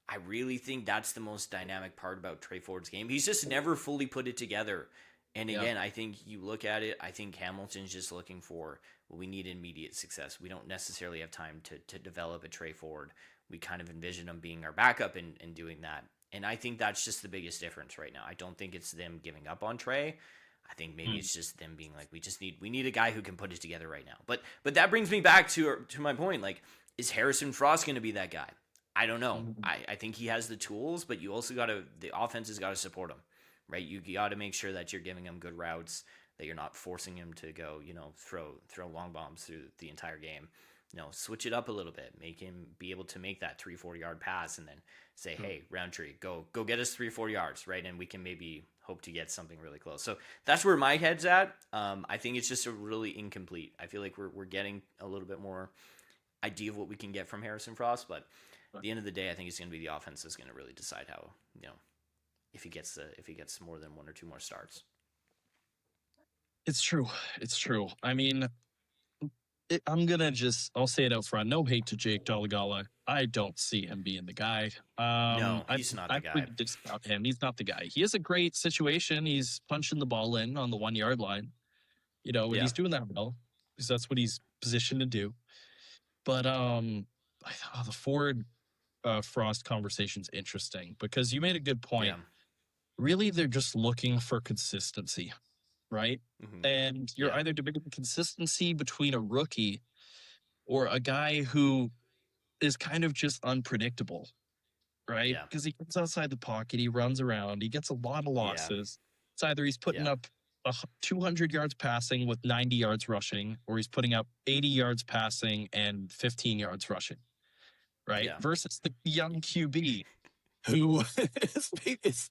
Speaker 1: I really think that's the most dynamic part about Trey Ford's game. He's just never fully put it together. And again, I think you look at it, I think Hamilton's just looking for, well, we need immediate success. We don't necessarily have time to develop a Trey Ford. We kind of envision him being our backup and doing that. And I think that's just the biggest difference right now. I don't think it's them giving up on Trey. I think maybe it's just them being like, we need a guy who can put it together right now. But that brings me back to my point. Like, is Harrison Frost going to be that guy? I don't know. I think he has the tools, but you also the offense has got to support him, right? You got to make sure that you're giving him good routes, that you're not forcing him to go, throw long bombs through the entire game. Switch it up a little bit, make him be able to make that 3-4 yard pass, and then say, hey, Roundtree, go get us 3-4 yards, right? And we can maybe hope to get something really close. So that's where my head's at. I think it's just a really incomplete. I feel like we're getting a little bit more idea of what we can get from Harrison Frost, but at the end of the day, I think it's going to be the offense that's going to really decide how, if he gets more than one or two more starts.
Speaker 2: It's true. I mean, I'll say it out front. No hate to Jake Dolegala. I don't see him being the guy.
Speaker 1: No, he's not the guy.
Speaker 2: I discount him. He's not the guy. He has a great situation. He's punching the ball in on the 1 yard line. And he's doing that well because that's what he's positioned to do. But I thought the Ford Frost conversation's interesting because you made a good point. Yeah. Really, they're just looking for consistency, right? Mm-hmm. And you're either debating consistency between a rookie or a guy who is kind of just unpredictable, right? Because he gets outside the pocket, he runs around, he gets a lot of losses. It's either he's putting up 200 yards passing with 90 yards rushing, or he's putting up 80 yards passing and 15 yards rushing, right? Yeah. Versus the young QB who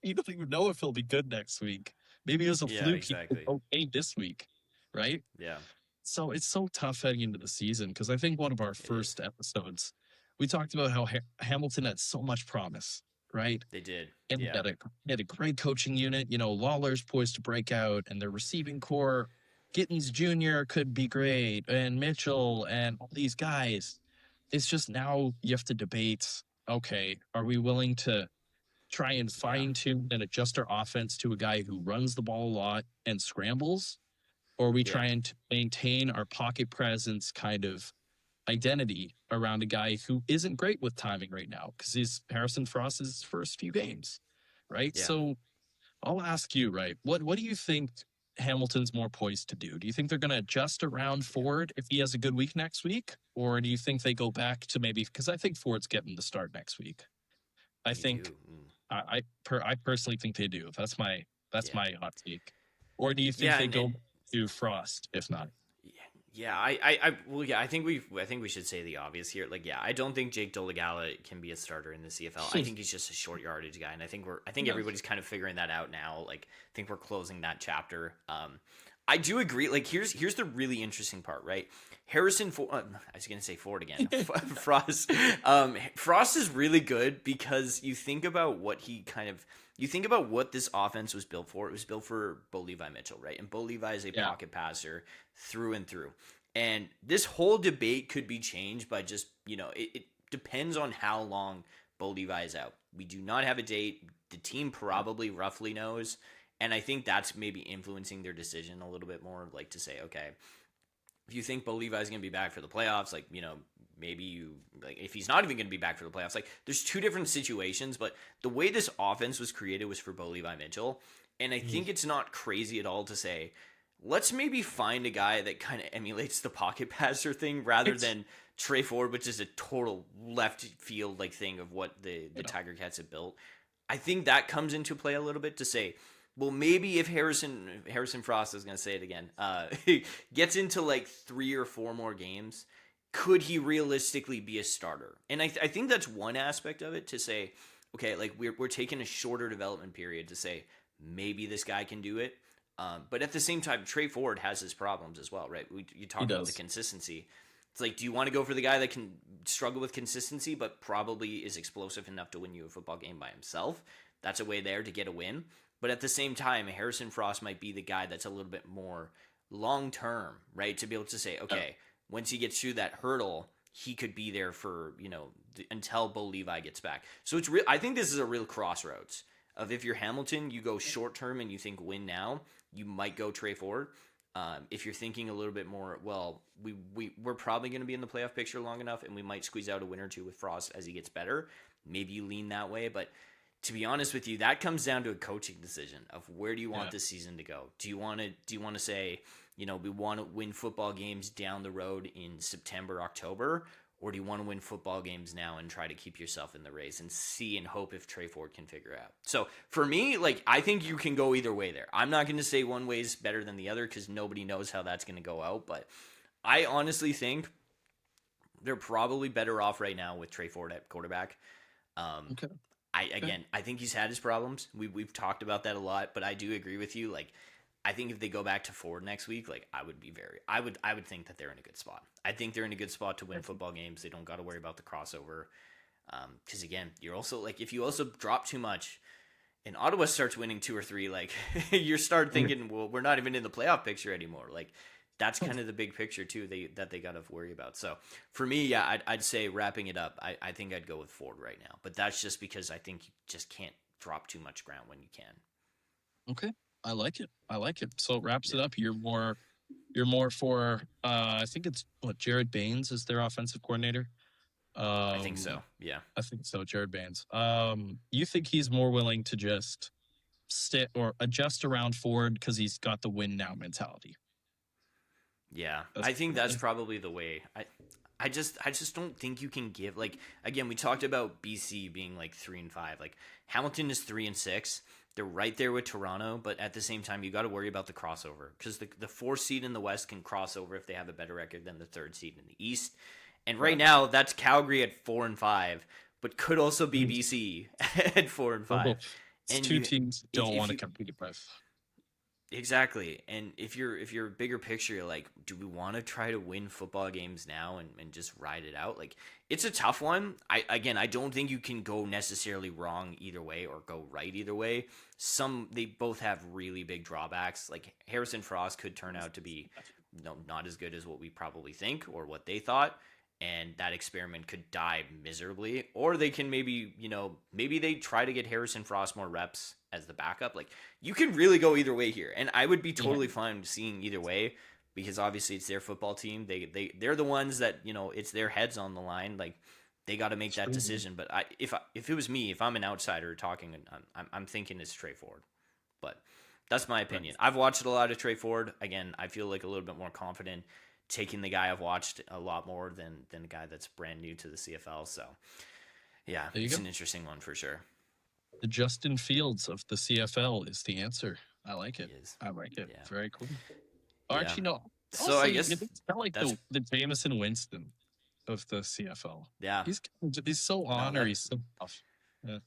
Speaker 2: you don't even know if he'll be good next week. Maybe it was a fluke. Exactly. Okay this week, right?
Speaker 1: Yeah.
Speaker 2: So it's so tough heading into the season because I think one of our first episodes, we talked about how Hamilton had so much promise, right?
Speaker 1: They did.
Speaker 2: And they had a great coaching unit. Lawler's poised to break out, and their receiving core, Gittins Jr. could be great, and Mitchell, and all these guys. It's just now you have to debate, okay, are we willing to try and fine-tune and adjust our offense to a guy who runs the ball a lot and scrambles? Or are we trying to maintain our pocket presence kind of identity around a guy who isn't great with timing right now because he's Harrison Frost's first few games, right? Yeah. So I'll ask you, right, what do you think Hamilton's more poised to do? Do you think they're going to adjust around Ford if he has a good week next week? Or do you think they go back to maybe, because I think Ford's getting the start next week. I personally think they do. That's my hot take. Or do you think they go to Frost if not?
Speaker 1: Yeah, I think we should say the obvious here. Like, I don't think Jake Dolegala can be a starter in the CFL. I think he's just a short yardage guy, and I think everybody's kind of figuring that out now. Like, I think we're closing that chapter. I do agree. Like, here's the really interesting part, right? Harrison Ford. I was gonna say Ford again. Frost. Frost is really good because you think about what this offense was built for. It was built for Bo Levi Mitchell, right? And Bo Levi is a pocket passer through and through. And this whole debate could be changed by just, it depends on how long Bo Levi is out. We do not have a date. The team probably roughly knows. And I think that's maybe influencing their decision a little bit more, like to say, okay, if you think Bo Levi is going to be back for the playoffs, like, maybe if he's not even going to be back for the playoffs, like, there's two different situations, but the way this offense was created was for Bo Levi Mitchell. And I think it's not crazy at all to say, let's maybe find a guy that kind of emulates the pocket passer thing rather
Speaker 2: It's,
Speaker 1: than Trey Ford, which is a total left field like thing of what the
Speaker 2: you know,
Speaker 1: Tiger Cats have built. I think that comes into play a little bit to say, well, maybe if Harrison Frost, is going to say it again, gets into like 3 or 4 more games, could he realistically be a starter? And I think that's one aspect of it to say, okay, like we're taking a shorter development period to say maybe this guy can do it. But at the same time, Trey Ford has his problems as well, right? You
Speaker 2: he
Speaker 1: talk about the
Speaker 2: does.
Speaker 1: consistency. It's like, do you want to go for the guy that can struggle with consistency, but probably is explosive enough to win you a football game by himself? That's a way there to get a win. But at the same time, Harrison Frost might be the guy that's a little bit more long term, right? To be able to say,
Speaker 2: Yeah.
Speaker 1: okay, once he gets through that hurdle, he could be there for until Bo Levi gets back. So it's real. I think this is a real crossroads of if you're Hamilton, you go short term and you think win now, you might go Trey Ford. If you're thinking a little bit more, well, we're probably going to be in the playoff picture long enough, and we might squeeze out a win or two with Frost as he gets better. Maybe you lean that way, but to be honest with you, that comes down to a coaching decision of where do you want
Speaker 2: Yeah.
Speaker 1: this season to go? Do you want to say, we want to win football games down the road in September, October, or do you want to win football games now and try to keep yourself in the race and see and hope if Trey Ford can figure it out? So for me, like I think you can go either way there. I'm not going to say one way is better than the other because nobody knows how that's going to go out, but I honestly think they're probably better off right now with Trey Ford at quarterback. Um,
Speaker 2: Okay. Okay.
Speaker 1: I think he's had his problems. We've talked about that a lot, but I do agree with you. Like, I think if they go back to Ford next week, like I would think that they're in a good spot. I think they're in a good spot to win football games. They don't got to worry about the crossover. Because again, you're also like if you also drop too much, and Ottawa starts winning 2 or 3, like you start thinking, well, we're not even in the playoff picture anymore. Like that's kind of the big picture too. They got to worry about. So for me, yeah, I'd say wrapping it up. I think I'd go with Ford right now, but that's just because I think you just can't drop too much ground when you can.
Speaker 2: Okay. I like it. I like it. So it wraps it
Speaker 1: Yeah,
Speaker 2: up. You're more for I think it's what Jared Baines is their offensive coordinator.
Speaker 1: I think so. Yeah.
Speaker 2: I think so, Jared Baines. You think he's more willing to just sit or adjust around Ford because he's got the win now mentality.
Speaker 1: Yeah,
Speaker 2: That's
Speaker 1: I think that's probably the way. I just don't think you can give like again. We talked about BC being like 3-5. Like Hamilton is 3-6. They're right there with Toronto, but at the same time, you got to worry about the crossover because the 4th seed in the West can cross over if they have a better record than the 3rd seed in the East. And right
Speaker 2: correct.
Speaker 1: now, that's Calgary at 4-5, but could also be BC at 4-5.
Speaker 2: It's
Speaker 1: And
Speaker 2: two
Speaker 1: you,
Speaker 2: teams
Speaker 1: if
Speaker 2: don't
Speaker 1: if
Speaker 2: want to
Speaker 1: you
Speaker 2: compete with.
Speaker 1: Exactly. And if you're bigger picture, you're like, do we want to try to win football games now and just ride it out? Like it's a tough one. I don't think you can go necessarily wrong either way or go right either way. They both have really big drawbacks. Like Harrison Frost could turn out to be not as good as what we probably think or what they thought. And that experiment could die miserably, or they can maybe they try to get Harrison Frost more reps as the backup. Like you can really go either way here, and I would be
Speaker 2: Yeah.
Speaker 1: totally fine seeing either way because obviously it's their football team. They're the ones that it's their heads on the line. Like they got to make that decision. But if it was me, if I'm an outsider talking, I'm thinking it's Trey Ford. But that's my
Speaker 2: Right.
Speaker 1: opinion. I've watched a lot of Trey Ford. Again, I feel like a little bit more confident taking the guy I've watched a lot more than the guy that's brand new to the CFL. So yeah,
Speaker 2: There you
Speaker 1: it's
Speaker 2: go.
Speaker 1: an interesting one for sure.
Speaker 2: The Justin Fields of the CFL is the answer. I like
Speaker 1: He
Speaker 2: it.
Speaker 1: is.
Speaker 2: I like it.
Speaker 1: Yeah.
Speaker 2: Very cool.
Speaker 1: Yeah.
Speaker 2: Archie, no, I'll
Speaker 1: So I
Speaker 2: say
Speaker 1: guess
Speaker 2: it's not like
Speaker 1: that's
Speaker 2: the Jameson Winston of the CFL.
Speaker 1: yeah.
Speaker 2: He's so
Speaker 1: No,
Speaker 2: on or he's so tough. Yeah,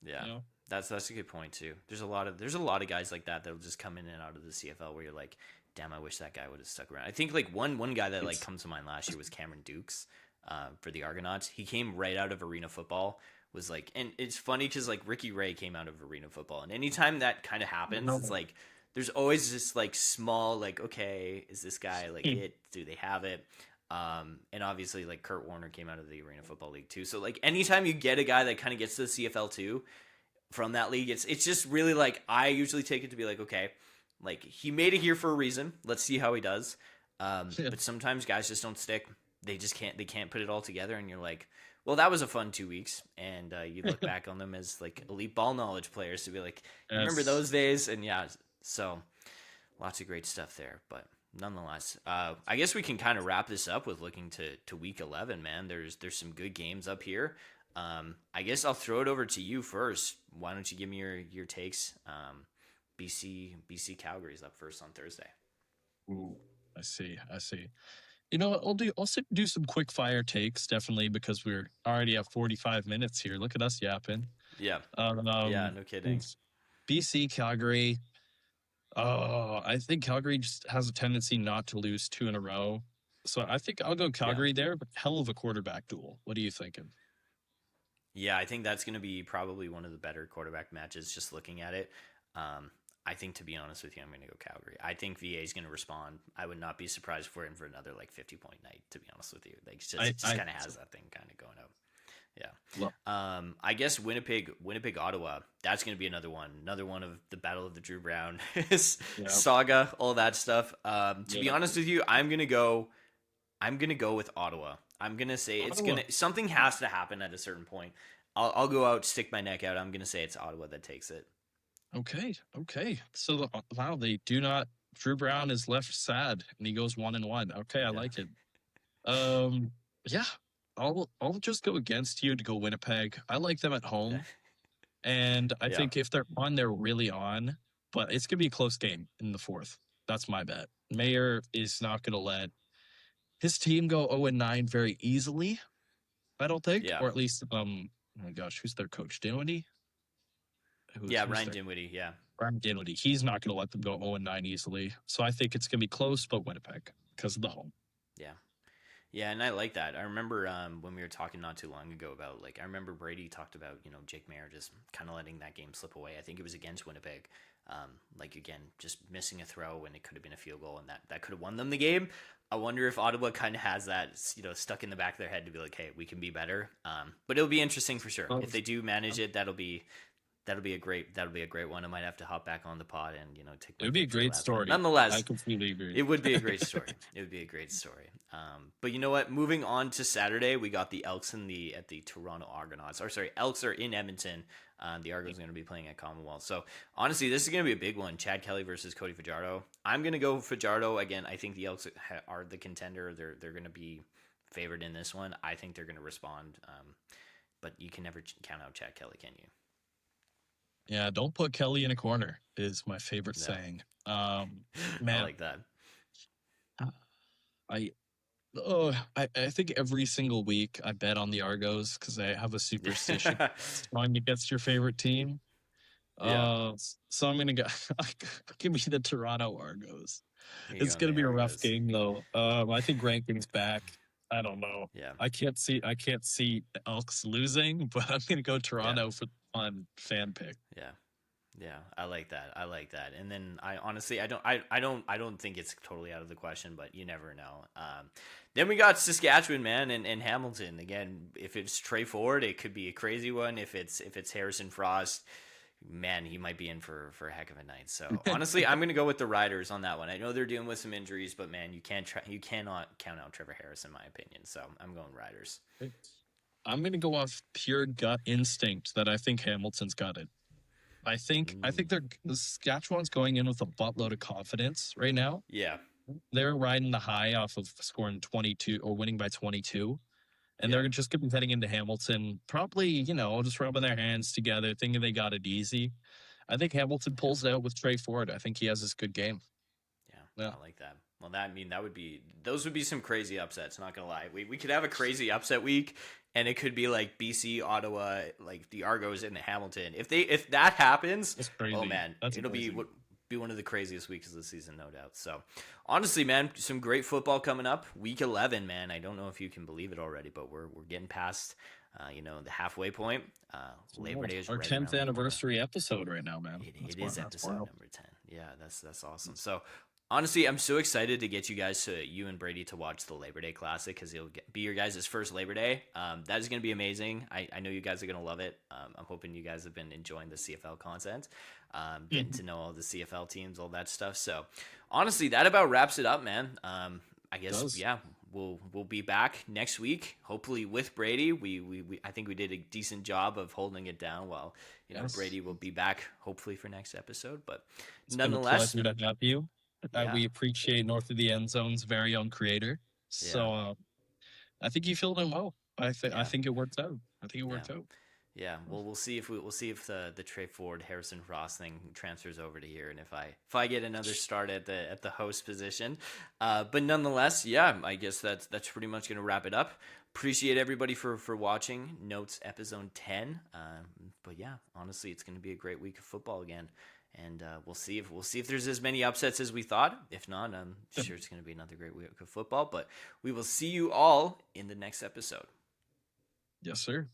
Speaker 1: yeah.
Speaker 2: you know.
Speaker 1: That's a good point too. There's a lot of guys like that that'll just come in and out of the CFL where you're like, damn, I wish that guy would have stuck around. I think like one guy that like
Speaker 2: It's
Speaker 1: comes to mind last year was Cameron Dukes, for the Argonauts. He came right out of arena football. Was like, and it's funny because like Ricky Ray came out of arena football, and anytime that kind of happens,
Speaker 2: no.
Speaker 1: it's like there's always this like small like, okay, is this guy like it? Do they have it? And obviously like Kurt Warner came out of the Arena Football League too. So like anytime you get a guy that kind of gets to the CFL too from that league, it's just really like I usually take it to be like, okay, like he made it here for a reason. Let's see how he does.
Speaker 2: Yeah.
Speaker 1: But sometimes guys just don't stick. They can't put it all together, and you're like, well, that was a fun 2 weeks, and you look back on them as like elite ball knowledge players to be like, you remember
Speaker 2: Yes.
Speaker 1: those days? And yeah, so lots of great stuff there. But nonetheless, I guess we can kind of wrap this up with looking to week 11, man. There's some good games up here. I guess I'll throw it over to you first. Why don't you give me your takes? BC Calgary's up first on Thursday.
Speaker 2: Ooh, I see. I see. You know what? I'll do some quick fire takes, definitely, because we're already at 45 minutes here. Look at us yapping.
Speaker 1: Yeah, yeah,
Speaker 2: Um,
Speaker 1: no kidding.
Speaker 2: BC Calgary. Oh, I think Calgary just has a tendency not to lose two in a row. So I think I'll go
Speaker 1: Yeah.
Speaker 2: Calgary there, but hell of a quarterback duel. What are you thinking?
Speaker 1: Yeah, I think that's going to be probably one of the better quarterback matches just looking at it. I think, to be honest with you, I'm going to go Calgary. I think VA is going to respond. I would not be surprised if we're in for another like 50-point night, to be honest with you. Like, it just kind of has that thing kind of going up. Yeah.
Speaker 2: Well,
Speaker 1: I guess Winnipeg, Ottawa. That's going to be another one of the Battle of the Drew Brown
Speaker 2: yeah.
Speaker 1: saga, all that stuff. To be
Speaker 2: Yeah.
Speaker 1: honest with you, I'm gonna go with Ottawa. I'm gonna say
Speaker 2: Ottawa.
Speaker 1: something has to happen at a certain point. I'll go out, stick my neck out. I'm gonna say it's Ottawa that takes it.
Speaker 2: Okay. Okay. So wow, they do not. Drew Brown is left sad, and he goes 1-1. Okay, I
Speaker 1: Yeah.
Speaker 2: like it. Um, yeah, I'll just go against you to go Winnipeg. I like them at
Speaker 1: Okay.
Speaker 2: home, and I
Speaker 1: Yeah.
Speaker 2: think if they're on, they're really on. But it's gonna be a close game in the fourth. That's my bet. Mayer is not gonna let his team go 0-9 very easily. I don't think,
Speaker 1: Yeah.
Speaker 2: or at least Oh my gosh, who's their coach? Dinwiddie.
Speaker 1: Yeah.
Speaker 2: Who's
Speaker 1: Ryan
Speaker 2: their
Speaker 1: Dinwiddie. Yeah.
Speaker 2: Ryan Dinwiddie? He's not gonna let them go 0-9 easily. So I think it's gonna be close, but Winnipeg because of the home.
Speaker 1: Yeah. Yeah, and I like that. I remember when we were talking not too long ago about I remember Brady talked about Jake Mayer just kind of letting that game slip away. I think it was against Winnipeg. Again, just missing a throw and it could have been a field goal and that could have won them the game. I wonder if Ottawa kind of has that stuck in the back of their head to be like, hey, we can be better. But it'll be interesting for sure if they do manage it. That'll be a great one. I might have to hop back on the pod and take.
Speaker 2: It would be a great story.
Speaker 1: Nonetheless,
Speaker 2: I completely agree.
Speaker 1: it would be a great story. It would be a great story. But you know what? Moving on to Saturday, we got the Elks at the Toronto Argonauts. Or sorry, Elks are in Edmonton. The Argos are going to be playing at Commonwealth. So honestly, this is going to be a big one. Chad Kelly versus Cody Fajardo. I'm going to go Fajardo again. I think the Elks are the contender. They're going to be favored in this one. I think they're going to respond. But you can never count out Chad Kelly, can you?
Speaker 2: Yeah, don't put Kelly in a corner is my favorite saying.
Speaker 1: I
Speaker 2: Man,
Speaker 1: like that.
Speaker 2: I I think every single week I bet on the Argos because I have a superstition going against your favorite team.
Speaker 1: Yeah.
Speaker 2: So I'm gonna go. Give me the Toronto Argos.
Speaker 1: You
Speaker 2: It's
Speaker 1: go on
Speaker 2: gonna
Speaker 1: the
Speaker 2: be a rough
Speaker 1: Argos.
Speaker 2: game though. I think ranking's back. I don't know.
Speaker 1: Yeah.
Speaker 2: I can't see the Elks losing, but I'm gonna go
Speaker 1: Yeah.
Speaker 2: Toronto for the fun fan pick.
Speaker 1: Yeah. Yeah, I like that. I like that. And then I honestly, I don't think it's totally out of the question, but you never know. Then we got Saskatchewan, man, and Hamilton. Again, if it's Trey Ford, it could be a crazy one. If it's Harrison Frost, man, he might be in for a heck of a night. So honestly, I'm gonna go with the Riders on that one. I know they're dealing with some injuries, but man, you cannot count out Trevor Harris in my opinion. So I'm going Riders.
Speaker 2: I'm gonna go off pure gut instinct that I think Hamilton's got it. I think the Saskatchewan's going in with a buttload of confidence right now.
Speaker 1: Yeah.
Speaker 2: They're riding the high off of scoring 22 or winning by 22. And
Speaker 1: Yeah.
Speaker 2: they're just going to be heading into Hamilton, probably, just rubbing their hands together, thinking they got it easy. I think Hamilton pulls it out with Trey Ford. I think he has this good game.
Speaker 1: Yeah, I like that. Well, those would be some crazy upsets. Not gonna lie, we could have a crazy upset week, and it could be like BC, Ottawa, like the Argos and the Hamilton. If that happens,
Speaker 2: That's crazy.
Speaker 1: oh man,
Speaker 2: That's
Speaker 1: it'll
Speaker 2: amazing.
Speaker 1: be one of the craziest weeks of the season, no doubt. So, honestly, man, some great football coming up. Week 11, man. I don't know if you can believe it already, but we're getting past, the halfway point. Labor Day is
Speaker 2: our
Speaker 1: right
Speaker 2: 10th
Speaker 1: around the corner.
Speaker 2: anniversary episode right now, man.
Speaker 1: It is episode
Speaker 2: wild.
Speaker 1: number 10. Yeah, that's awesome. So, honestly, I'm so excited to get you and Brady to watch the Labor Day Classic because it'll be your guys' first Labor Day. That is going to be amazing. I know you guys are going to love it. I'm hoping you guys have been enjoying the CFL content, getting to know all the CFL teams, all that stuff. So, honestly, that about wraps it up, man. I guess, yeah, we'll be back next week, hopefully with Brady. We I think we did a decent job of holding it down while
Speaker 2: Yes.
Speaker 1: Brady will be back hopefully for next episode. But
Speaker 2: It's been a
Speaker 1: nonetheless,
Speaker 2: pleasure to have you.
Speaker 1: Yeah.
Speaker 2: We appreciate North of the End Zone's very own creator.
Speaker 1: Yeah.
Speaker 2: So I think you filled in well. I
Speaker 1: Yeah.
Speaker 2: think it worked out. I think it
Speaker 1: Yeah.
Speaker 2: worked out.
Speaker 1: Yeah, well, we'll see if the Trey Ford Harrison Frost thing transfers over to here, and if I get another start at the host position, but nonetheless, yeah, I guess that's pretty much gonna wrap it up. Appreciate everybody for watching Notes episode 10. But yeah, honestly, it's gonna be a great week of football again, and we'll see if there's as many upsets as we thought. If not, I'm sure it's gonna be another great week of football. But we will see you all in the next episode.
Speaker 2: Yes, sir.